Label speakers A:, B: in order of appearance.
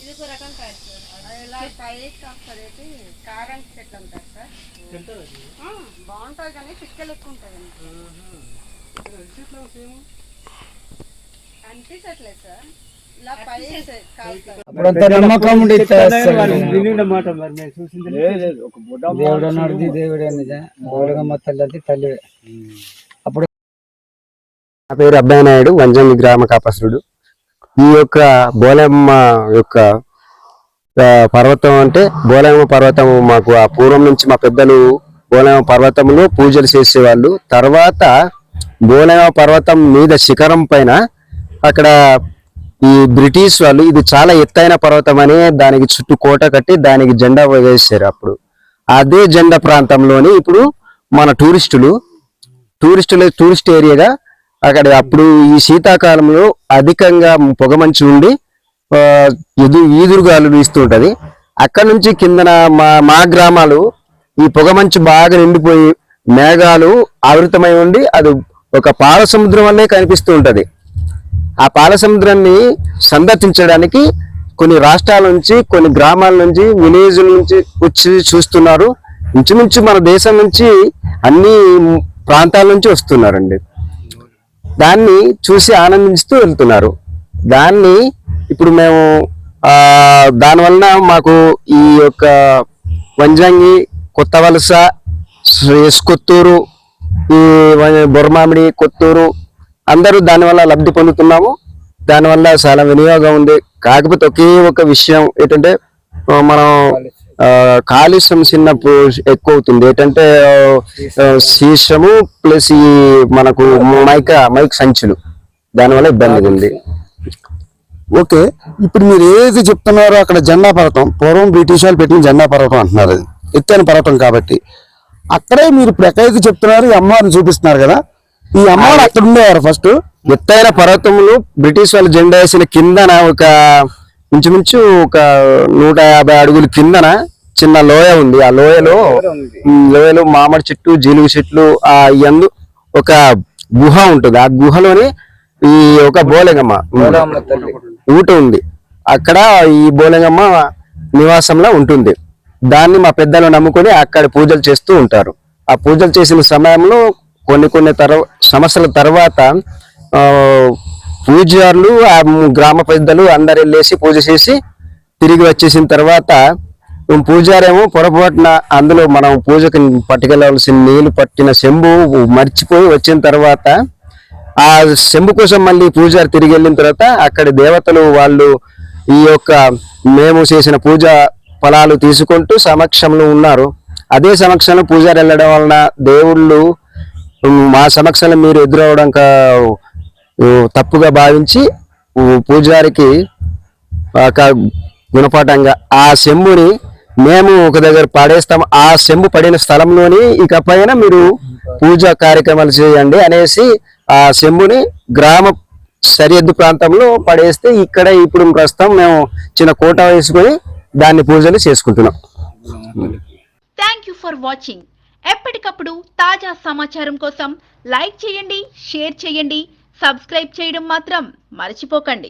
A: ఇది ఒక రకం కాదు సార్. ఇలా పైకి వస్తుంది కారం చెట్లు ఉంటారు సార్. బాగుంటుంది కానీ పిక్కలు ఎక్కువ ఉంటుంది. అనిపించట్లేదు సార్. ఇలా
B: నమ్మకం దేవుడు అన్నాడు, దేవుడే బోలగమ్మ తల్లి తల్లి. అప్పుడు
C: నా పేరు అబ్బాయి నాయుడు, వంజంగి గ్రామ కాపసుడు. ఈ యొక్క బోలమ్మ యొక్క పర్వతం అంటే బోలమ్మ పర్వతం మాకు ఆ పూర్వం నుంచి మా పెద్దలు బోలమ్మ పర్వతంలో పూజలు చేసేవాళ్ళు. తర్వాత బోలమ్మ పర్వతం మీద శిఖరం పైన అక్కడ ఈ బ్రిటిష్ వాళ్ళు ఇది చాలా ఎత్తైన పర్వతం అని దానికి చుట్టూ కోట కట్టి దానికి జెండా వేసారు. అప్పుడు అదే జెండా ప్రాంతంలోని ఇప్పుడు మన టూరిస్ట్ ఏరియాగా అక్కడ అప్పుడు ఈ శీతాకాలంలో అధికంగా పొగమంచు ఉండి ఈదురుగాలు వీస్తూ ఉంటది. అక్కడ నుంచి కిందన మా గ్రామాలు ఈ పొగమంచు బాగా నిండిపోయి మేఘాలు ఆవృతమై ఉండి అది ఒక పాల సముద్రం వల్లే కనిపిస్తూ ఉంటది. ఆ పాల సముద్రాన్ని సందర్శించడానికి కొన్ని రాష్ట్రాల నుంచి, కొన్ని గ్రామాల నుంచి, విలేజ్ల నుంచి వచ్చి చూస్తున్నారు. ఇంచుమించు మన దేశం నుంచి అన్ని ప్రాంతాల నుంచి వస్తున్నారండి. దాన్ని చూసి ఆనందిస్తూ వెళ్తున్నారు. దాన్ని ఇప్పుడు మేము దానివల్ల మాకు ఈ యొక్క వంజంగి, కొత్త వలస, కొత్తూరు, ఈ బొర్మామిడి, కొత్తూరు అందరూ దానివల్ల లబ్ధి పొందుతున్నాము. దానివల్ల చాలా వినియోగం ఉంది. కాకపోతే ఒకే ఒక విషయం ఏంటంటే మనం కాలుష్యం చిన్నప్పుడు ఎక్కువ అవుతుంది. ఏంటంటే శీర్షము ప్లస్ ఈ మనకు మైక్ సంచులు, దానివల్ల ఇబ్బంది ఉంది.
D: ఓకే, ఇప్పుడు మీరు ఏది చెప్తున్నారో అక్కడ జెండా పర్వతం పూర్వం బ్రిటిష్ వాళ్ళు పెట్టిన జెండా పర్వతం అంటున్నారు. అది ఎత్తైన పర్వతం కాబట్టి అక్కడే మీరు ఇప్పుడు ఎక్కడైతే చెప్తున్నారు ఈ అమ్మవారిని చూపిస్తున్నారు కదా, ఈ అమ్మవారు అక్కడ ఉండేవారు. ఫస్ట్
C: ఎత్తైన పర్వతములు బ్రిటిష్ వాళ్ళు జెండా వేసిన కిందన ఒక ఇంచుమించు ఒక 150 అడుగుల కిందన చిన్న లోయ ఉంది. ఆ లోయలో మామిడి చెట్టు, జీలుగు చెట్లు, ఆ యందు ఒక గుహ ఉంటుంది. ఆ గుహలోని ఈ ఒక బోలెగమ్మ ఊట ఉంది. అక్కడ ఈ బోలెగమ్మ నివాసంలో ఉంటుంది. దాన్ని మా పెద్దలు నమ్ముకొని అక్కడ పూజలు చేస్తూ ఉంటారు. ఆ పూజలు చేసిన సమయంలో కొన్ని సంవత్సరాల తర్వాత పూజారులు, ఆ గ్రామ పెద్దలు అందరు వెళ్ళేసి పూజ చేసి తిరిగి వచ్చేసిన తర్వాత పూజారేమో పొరపాటున అందులో మనం పూజకి పట్టుకెళ్ళవలసిన నీళ్లు పట్టిన చెంబు మర్చిపోయి వచ్చిన తర్వాత ఆ చెంబు కోసం మళ్ళీ పూజారి తిరిగి వెళ్ళిన తర్వాత అక్కడ దేవతలు వాళ్ళు ఈ యొక్క మేము చేసిన పూజ ఫలాలు తీసుకుంటూ సమక్షంలో ఉన్నారు. అదే సమక్షంలో పూజారి వెళ్ళడం వలన దేవుళ్ళు మా సమక్షంలో మీరు ఎదురవడం తప్పుగా భావించి పూజారికి గుణపాఠంగా ఆ చెంబుని మేము ఒక దగ్గర పడేస్తాం. ఆ చెంబు పడిన స్థలంలోని ఇక పైన మీరు పూజా కార్యక్రమాలు చేయండి అనేసి ఆ చెంబుని గ్రామ సరిహద్దు ప్రాంతంలో పడేస్తే ఇక్కడ ఇప్పుడు ప్రస్తుతం మేము చిన్న కోట వేసుకొని దాన్ని పూజలు చేసుకుంటున్నాం.
E: Thank you for watching. ఎప్పటికప్పుడు తాజా సమాచారం కోసం లైక్ చేయండి, షేర్ చేయండి, సబ్స్క్రైబ్ చేయడం మాత్రం మర్చిపోకండి.